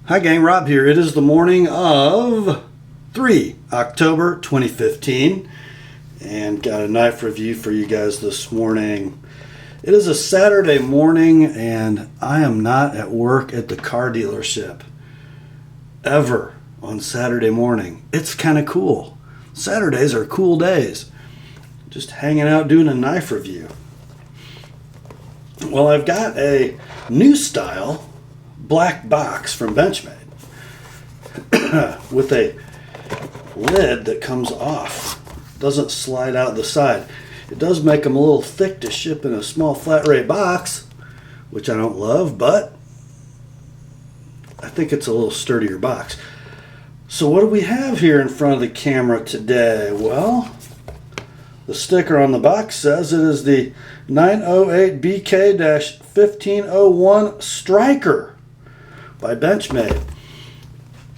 Hi gang, Rob here. It is the morning of 3 October 2015 and got a knife review for you guys this morning. It is a Saturday morning and I am not at work at the car dealership ever on Saturday morning. It's kind of cool. Saturdays are cool days. Just hanging out doing a knife review. Well, I've got a new style black box from Benchmade with a lid that comes off. Doesn't slide out the side. It does make them a little thick to ship in a small flat rate box, which I don't love, but I think it's a little sturdier box. So what do we have here in front of the camera today? Well, the sticker on the box says it is the 908BK-1501 Stryker by Benchmade.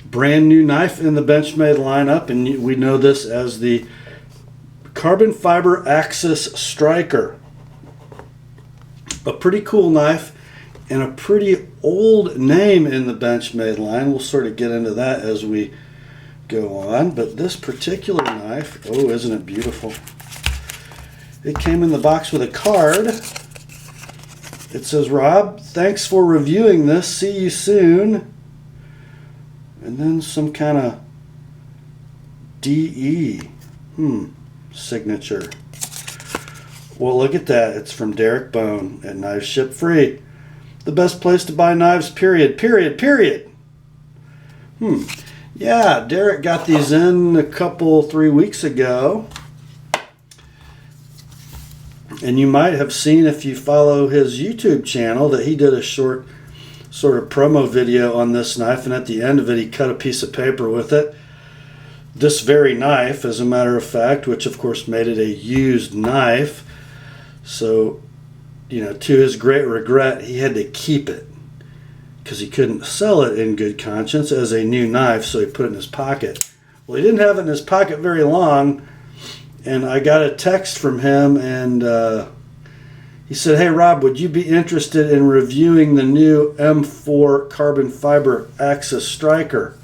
Brand new knife in the Benchmade lineup, and we know this as the carbon fiber Axis Stryker. A pretty cool knife and a pretty old name in the Benchmade line. We'll sort of get into that as we go on, but this particular knife, oh, isn't it beautiful? It came in the box with a card. It says, Rob, thanks for reviewing this. See you soon. And then some kind of DE signature. Well, look at that. It's from Derrick Bone at KnivesShipFree. The best place to buy knives, period. Yeah, Derrick got these in a couple, 3 weeks ago. And you might have seen, if you follow his YouTube channel, that he did a short sort of promo video on this knife, and at the end of it he cut a piece of paper with it. This very knife, as a matter of fact, which of course made it a used knife. So, you know, to his great regret, he had to keep it because he couldn't sell it in good conscience as a new knife, so he put it in his pocket. Well, he didn't have it in his pocket very long, and I got a text from him, and he said, hey Rob, would you be interested in reviewing the new M4 carbon fiber Axis Stryker?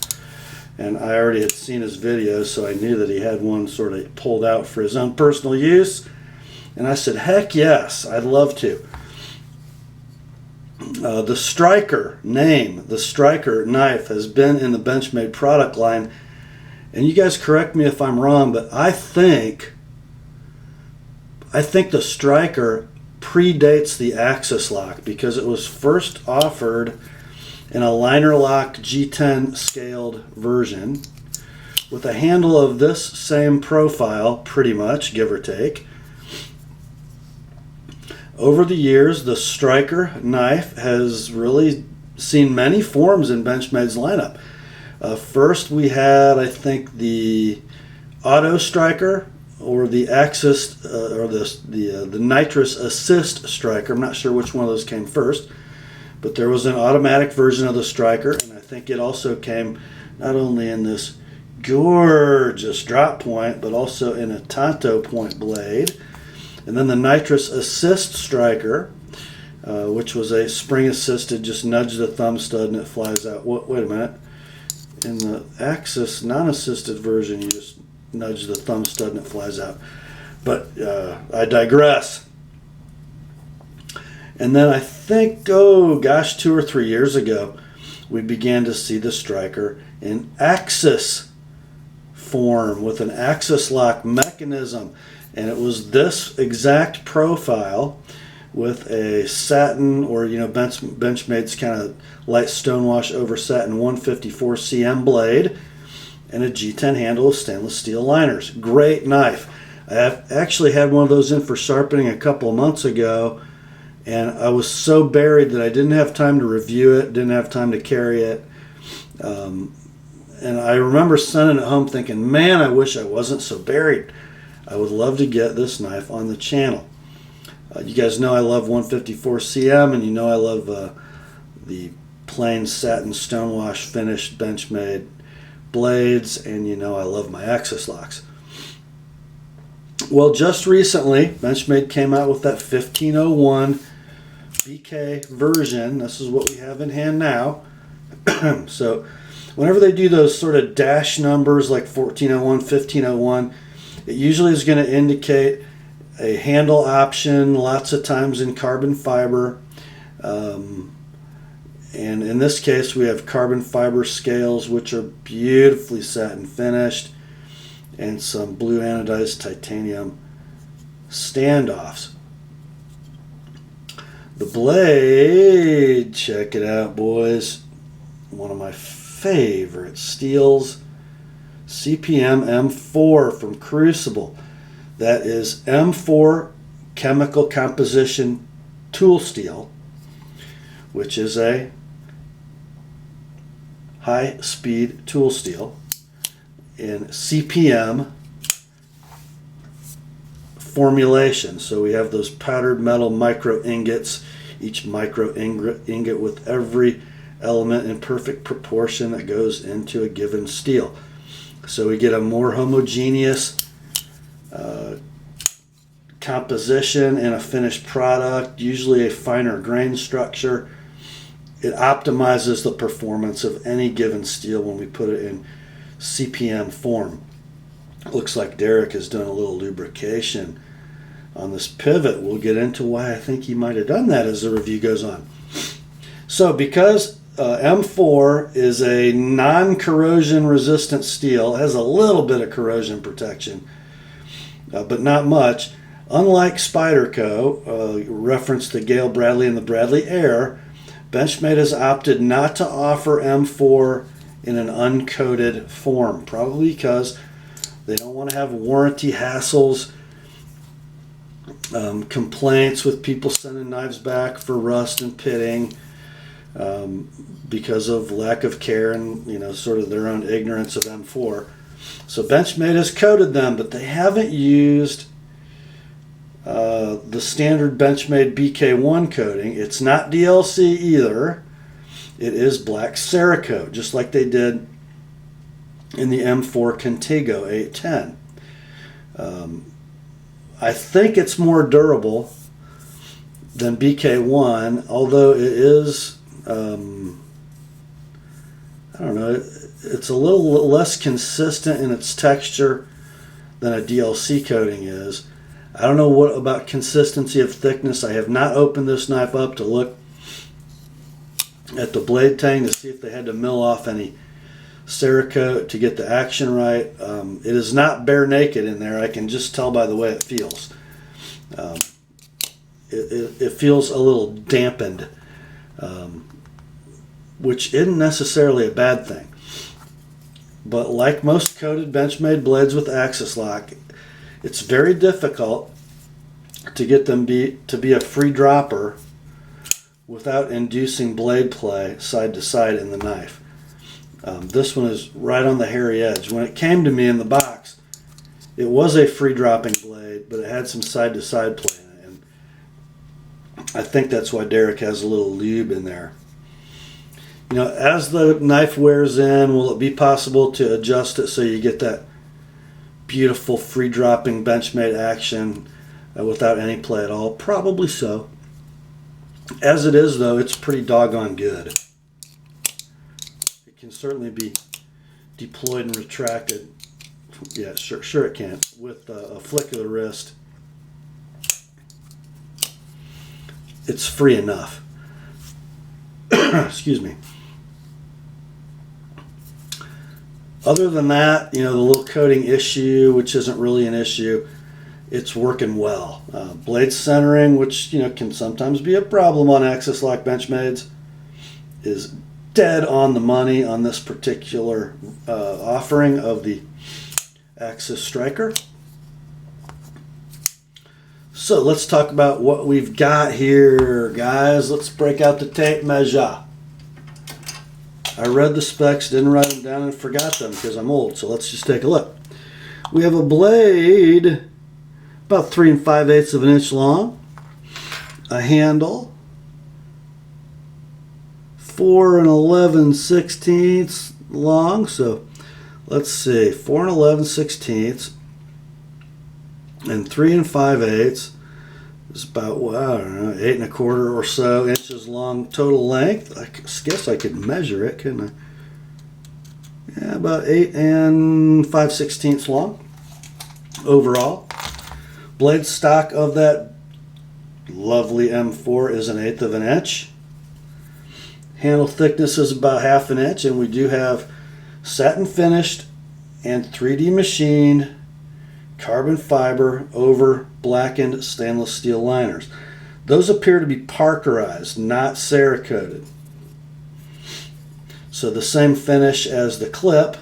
And I already had seen his video, so I knew that he had one sort of pulled out for his own personal use. And I said, heck yes, I'd love to. The Stryker name, the Stryker knife, has been in the Benchmade product line. And you guys correct me if I'm wrong, but I think the Stryker predates the Axis lock because it was first offered in a liner lock G10 scaled version with a handle of this same profile, pretty much, give or take. Over the years, the Stryker knife has really seen many forms in Benchmade's lineup. First we had, I think, the Auto Stryker, or the Axis, or the Nitrous Assist Stryker. I'm not sure which one of those came first, but there was an automatic version of the Stryker, and I think it also came not only in this gorgeous drop point, but also in a tanto point blade. And then the Nitrous Assist Stryker, which was a spring-assisted, just nudge the thumb stud and it flies out. Wait a minute. In the Axis non-assisted version, you just nudge the thumb stud and it flies out. But I digress. And then I think, 2 or 3 years ago, we began to see the Stryker in Axis form with an Axis lock mechanism. And it was this exact profile with a satin, or Benchmade's kind of light stonewash over satin 154 cm blade, and a G10 handle with stainless steel liners. Great knife. I have actually had one of those in for sharpening a couple of months ago, and I was so buried that I didn't have time to review it, didn't have time to carry it. And I remember sending it home thinking, man, I wish I wasn't so buried. I would love to get this knife on the channel. You guys know I love 154 cm, and you know I love the plain satin stonewash finished Benchmade blades, and you know I love my Axis locks. Well, just recently, Benchmade came out with that 1501 BK version. This is what we have in hand now. So whenever they do those sort of dash numbers like 1401, 1501, it usually is going to indicate a handle option, lots of times in carbon fiber. And in this case, we have carbon fiber scales, which are beautifully set and finished, and some blue anodized titanium standoffs. The blade, check it out, boys. One of my favorite steels, CPM M4 from Crucible. That is M4 chemical composition tool steel, which is a high-speed tool steel in CPM formulation. So we have those powdered metal micro ingots, each micro ingot with every element in perfect proportion that goes into a given steel. So we get a more homogeneous composition in a finished product, usually a finer grain structure. It optimizes the performance of any given steel when we put it in CPM form. It looks like Derrick is doing a little lubrication on this pivot. We'll get into why I think he might have done that as the review goes on. So because M4 is a non-corrosion resistant steel, it has a little bit of corrosion protection, but not much. Unlike Spyderco, reference the Gale Bradley and the Bradley Air, Benchmade has opted not to offer M4 in an uncoated form, probably because they don't want to have warranty hassles, complaints with people sending knives back for rust and pitting because of lack of care and sort of their own ignorance of M4. So Benchmade has coated them, but they haven't used the standard Benchmade BK1 coating. It's not DLC either. It is black Cerakote, just like they did in the M4 Contigo 810. I think it's more durable than BK1, although it is, I don't know, it's a little less consistent in its texture than a DLC coating is. I don't know what about consistency of thickness. I have not opened this knife up to look at the blade tang to see if they had to mill off any Cerakote to get the action right. It is not bare naked in there. I can just tell by the way it feels. It feels a little dampened, which isn't necessarily a bad thing. But like most coated Benchmade blades with Axis lock, it's very difficult to get them to be a free dropper without inducing blade play side to side in the knife. This one is right on the hairy edge. When it came to me in the box, it was a free dropping blade, but it had some side to side play in it. And I think that's why Derrick has a little lube in there. As the knife wears in, will it be possible to adjust it so you get that beautiful free dropping Benchmade action without any play at all? Probably so. As it is, though, it's pretty doggone good. It can certainly be deployed and retracted. Yeah, sure it can. With a flick of the wrist, it's free enough. Excuse me. Other than that, the little coating issue, which isn't really an issue, it's working well. Blade centering, which can sometimes be a problem on Axis lock Benchmades, is dead on the money on this particular offering of the Axis Stryker. So let's talk about what we've got here, guys. Let's break out the tape measure. I read the specs, didn't write them down, and forgot them because I'm old. So let's just take a look. We have a blade about 3 5/8 of an inch long, a handle 4 11/16 long. So let's see, 4 11/16 and 3 5/8. It's about, well, I don't know, 8 1/4 or so inches long total length. I guess I could measure it, couldn't I? Yeah, about 8 5/16 long overall. Blade stock of that lovely M4 is 1/8 of an inch. Handle thickness is about 1/2 an inch, and we do have satin finished and 3D machined carbon fiber over blackened stainless steel liners. Those appear to be Parkerized, not Cerakoted. So the same finish as the clip,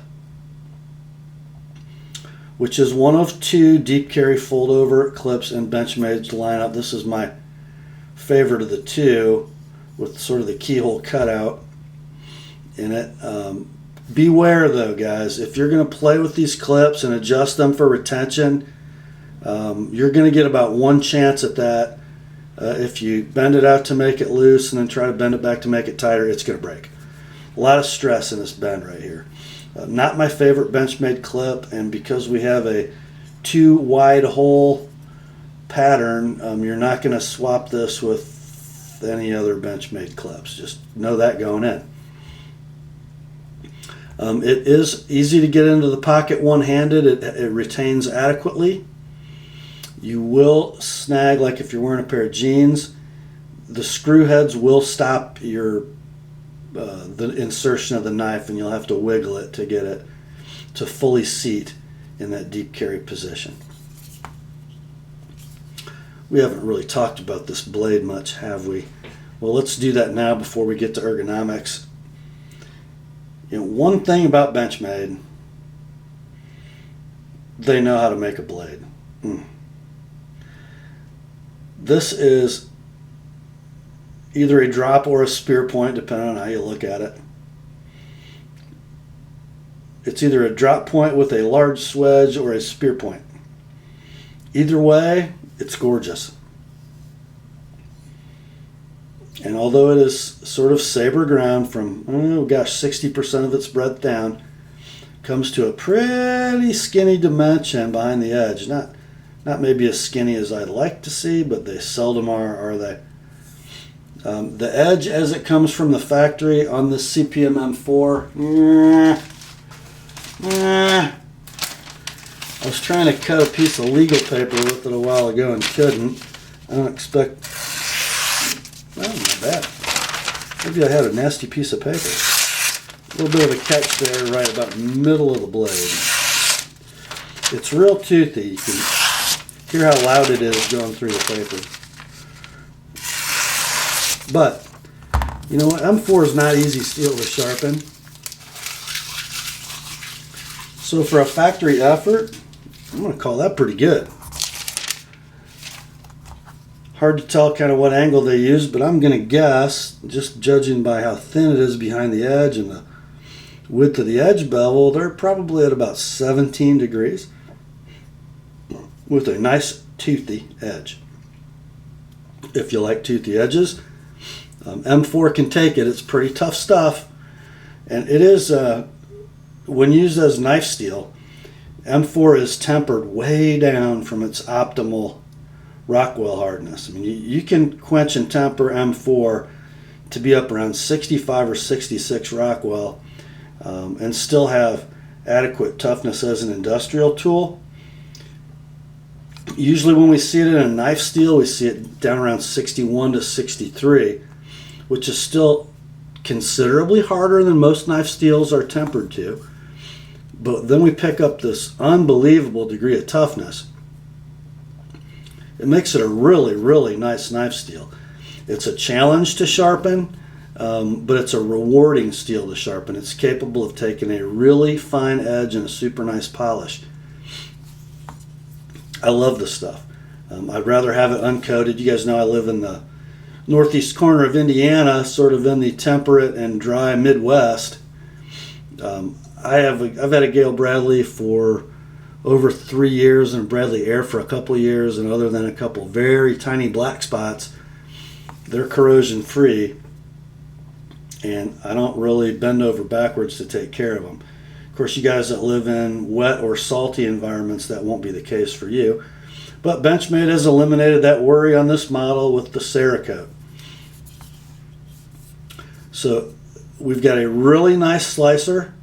which is one of 2 deep carry fold over clips in Benchmade's lineup. This is my favorite of the 2, with sort of the keyhole cutout in it. Beware though, guys, if you're going to play with these clips and adjust them for retention, you're going to get about 1 chance at that. If you bend it out to make it loose and then try to bend it back to make it tighter, it's going to break. A lot of stress in this bend right here. Not my favorite Benchmade clip, and because we have a 2 wide hole pattern, you're not going to swap this with any other Benchmade clips. Just know that going in. It is easy to get into the pocket one-handed. It retains adequately. You will snag, like if you're wearing a pair of jeans, the screw heads will stop your the insertion of the knife, and you'll have to wiggle it to get it to fully seat in that deep carry position. We haven't really talked about this blade much, have we? Well, let's do that now before we get to ergonomics. You know, one thing about Benchmade, they know how to make a blade. This is either a drop or a spear point, depending on how you look at it. It's either a drop point with a large swedge or a spear point. Either way, it's gorgeous. And although it is sort of saber ground from, oh gosh, 60% of its breadth down, comes to a pretty skinny dimension behind the edge. Not maybe as skinny as I'd like to see, but they seldom are they? The edge as it comes from the factory on this CPM M4, I was trying to cut a piece of legal paper with it a while ago and couldn't. I don't expect, well, not bad. Maybe I had a nasty piece of paper. A little bit of a catch there right about the middle of the blade. It's real toothy. You can hear how loud it is going through the paper. But, you know what? M4 is not easy steel to sharpen. So for a factory effort, I'm going to call that pretty good. Hard to tell kind of what angle they use, but I'm going to guess, just judging by how thin it is behind the edge and the width of the edge bevel, they're probably at about 17 degrees with a nice toothy edge. If you like toothy edges, M4 can take it. It's pretty tough stuff, and it is, when used as knife steel, M4 is tempered way down from its optimal Rockwell hardness. I mean, you can quench and temper M4 to be up around 65 or 66 Rockwell and still have adequate toughness as an industrial tool. Usually when we see it in a knife steel, we see it down around 61 to 63, which is still considerably harder than most knife steels are tempered to. But then we pick up this unbelievable degree of toughness. It makes it a really, really nice knife steel. It's a challenge to sharpen, but it's a rewarding steel to sharpen. It's capable of taking a really fine edge and a super nice polish. I love this stuff. I'd rather have it uncoated. You guys know I live in the northeast corner of Indiana, sort of in the temperate and dry Midwest. I've had a Gale Bradley for over 3 years and Bradley Air for a couple years, and other than a couple very tiny black spots, they're corrosion free, and I don't really bend over backwards to take care of them. Of course, you guys that live in wet or salty environments, that won't be the case for you. But Benchmade has eliminated that worry on this model with the Cerakote. So we've got a really nice slicer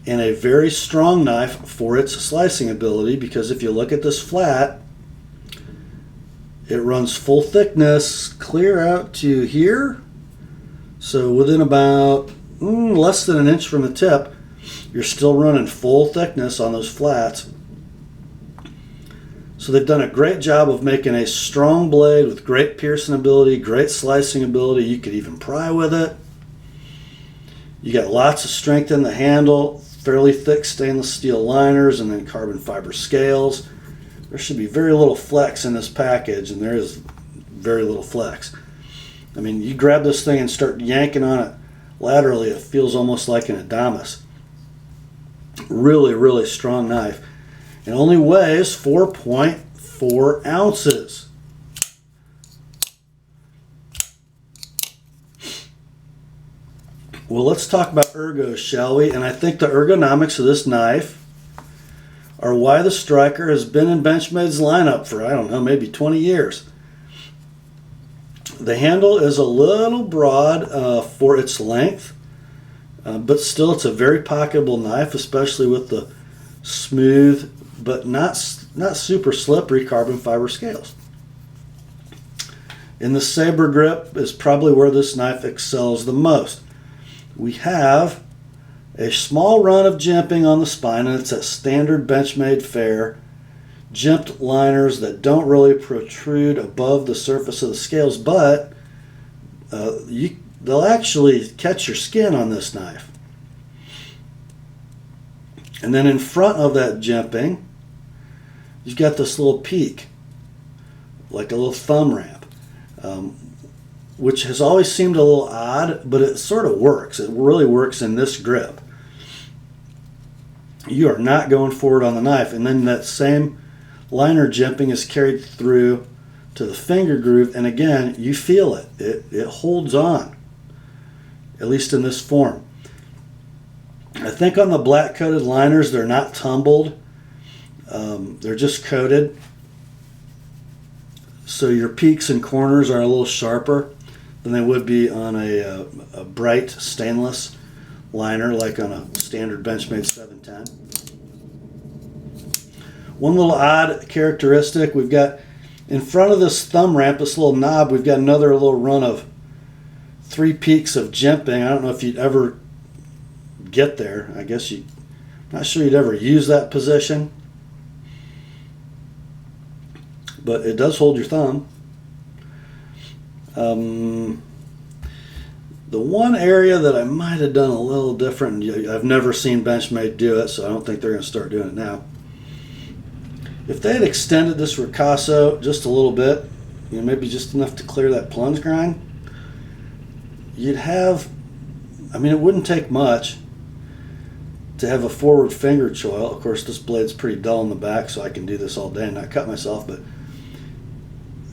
and a very strong knife for its slicing ability, because if you look at this flat, it runs full thickness clear out to here. So within about less than an inch from the tip, you're still running full thickness on those flats. So they've done a great job of making a strong blade with great piercing ability, great slicing ability. You could even pry with it. You got lots of strength in the handle, fairly thick stainless steel liners, and then carbon fiber scales. There should be very little flex in this package, and there is very little flex. I mean, you grab this thing and start yanking on it laterally, it feels almost like an Adamas. Really, really strong knife. It only weighs 4.4 ounces. Well, let's talk about ergos, shall we? And I think the ergonomics of this knife are why the Stryker has been in Benchmade's lineup for, I don't know, maybe 20 years. The handle is a little broad for its length, but still it's a very pocketable knife, especially with the smooth but not super slippery carbon fiber scales. And the saber grip is probably where this knife excels the most. We have a small run of jimping on the spine, and it's a standard Benchmade fare. Jimped liners that don't really protrude above the surface of the scales, but they'll actually catch your skin on this knife. And then in front of that jimping, you've got this little peak, like a little thumb ramp, which has always seemed a little odd, but it sort of works. It really works in this grip. You are not going forward on the knife, and then that same liner jimping is carried through to the finger groove, and again, you feel it. It holds on, at least in this form. I think on the black coated liners, they're not tumbled. They're just coated. So your peaks and corners are a little sharper than they would be on a bright stainless liner, like on a standard Benchmade 710. One little odd characteristic, we've got in front of this thumb ramp, this little knob, we've got another little run of 3 peaks of jimping. I don't know if you'd ever get there. I guess I'm not sure you'd ever use that position, but it does hold your thumb. The one area that I might have done a little different, I've never seen Benchmade do it, so I don't think they're going to start doing it now. If they had extended this ricasso just a little bit, maybe just enough to clear that plunge grind, you'd have, it wouldn't take much to have a forward finger choil. Of course, this blade's pretty dull in the back, so I can do this all day and not cut myself, but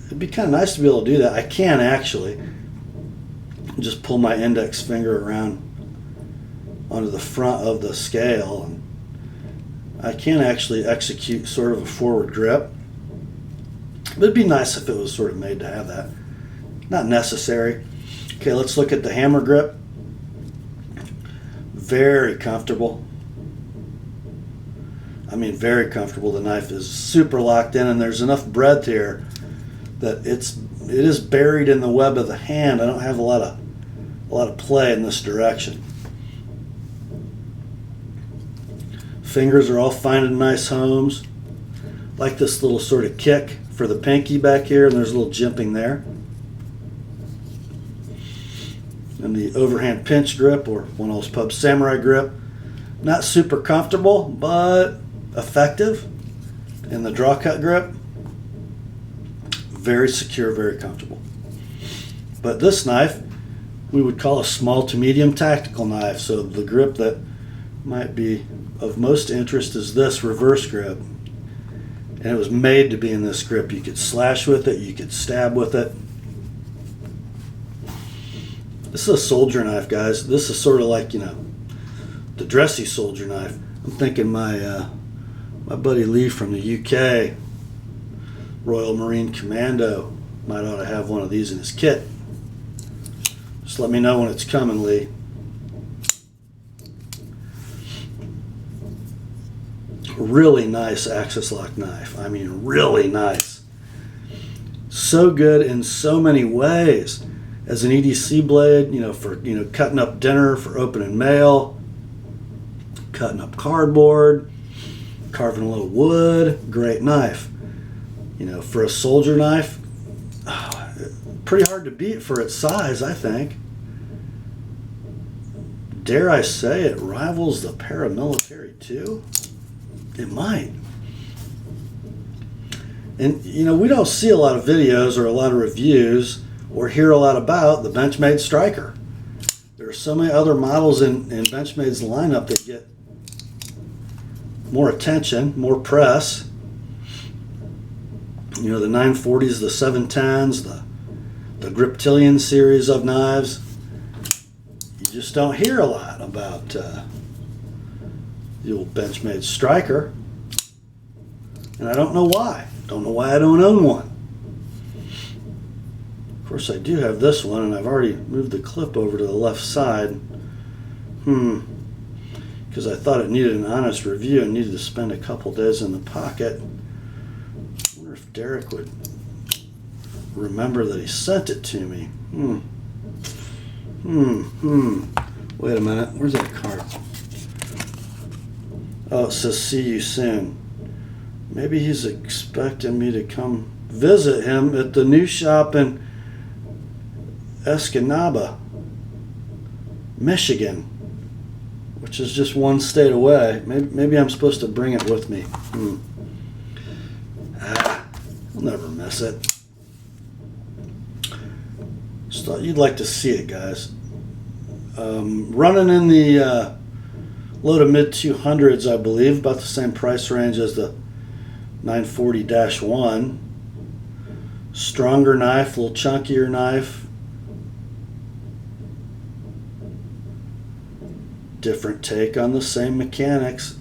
it'd be kind of nice to be able to do that. I can actually just pull my index finger around onto the front of the scale, and I can actually execute sort of a forward grip. But it'd be nice if it was sort of made to have that. Not necessary. Okay, let's look at the hammer grip. Very comfortable. Very comfortable. The knife is super locked in, and there's enough breadth here that it is buried in the web of the hand. I don't have a lot of play in this direction. Fingers are all finding nice homes. Like this little sort of kick for the pinky back here, and there's a little jimping there. And the overhand pinch grip, or one of those pub samurai grip, not super comfortable, but effective. And the draw cut grip, very secure, very comfortable. But this knife we would call a small to medium tactical knife. So the grip that might be of most interest is this reverse grip. And it was made to be in this grip. You could slash with it, you could stab with it. This is a soldier knife, guys. This is sort of like, the dressy soldier knife. I'm thinking my buddy Lee from the UK Royal Marine Commando might ought to have one of these in his kit. Just let me know when it's coming, Lee. Really nice Axis lock knife. I mean, really nice. So good in so many ways. As an EDC blade, for cutting up dinner, for opening mail, cutting up cardboard, carving a little wood. Great knife. For a soldier knife, pretty hard to beat for its size, I think. Dare I say it rivals the paramilitary too? It might. And we don't see a lot of videos or a lot of reviews or hear a lot about the Benchmade Stryker. There are so many other models in Benchmade's lineup that get more attention, more press. The 940s, the 710s, the Griptilian series of knives. You just don't hear a lot about the old Benchmade Stryker. And I don't know why. Don't know why I don't own one. Of course, I do have this one, and I've already moved the clip over to the left side. Because I thought it needed an honest review and needed to spend a couple days in the pocket. I wonder if Derrick would remember that he sent it to me. Wait a minute. Where's that card? Oh, it says see you soon. Maybe he's expecting me to come visit him at the new shop in Escanaba, Michigan, which is just one state away. Maybe I'm supposed to bring it with me. I'll never miss it. Just thought you'd like to see it, guys. Running in the low to mid 200s, I believe, about the same price range as the 940-1. Stronger knife, a little chunkier knife. Different take on the same mechanics.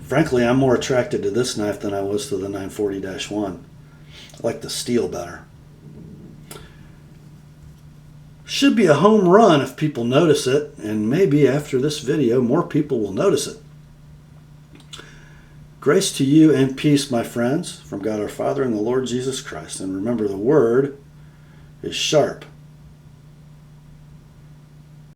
Frankly, I'm more attracted to this knife than I was to the 940-1. I like the steel better. Should be a home run if people notice it, and maybe after this video more people will notice it. Grace to you and peace, my friends, from God our Father and the Lord Jesus Christ. And remember, the word is sharp.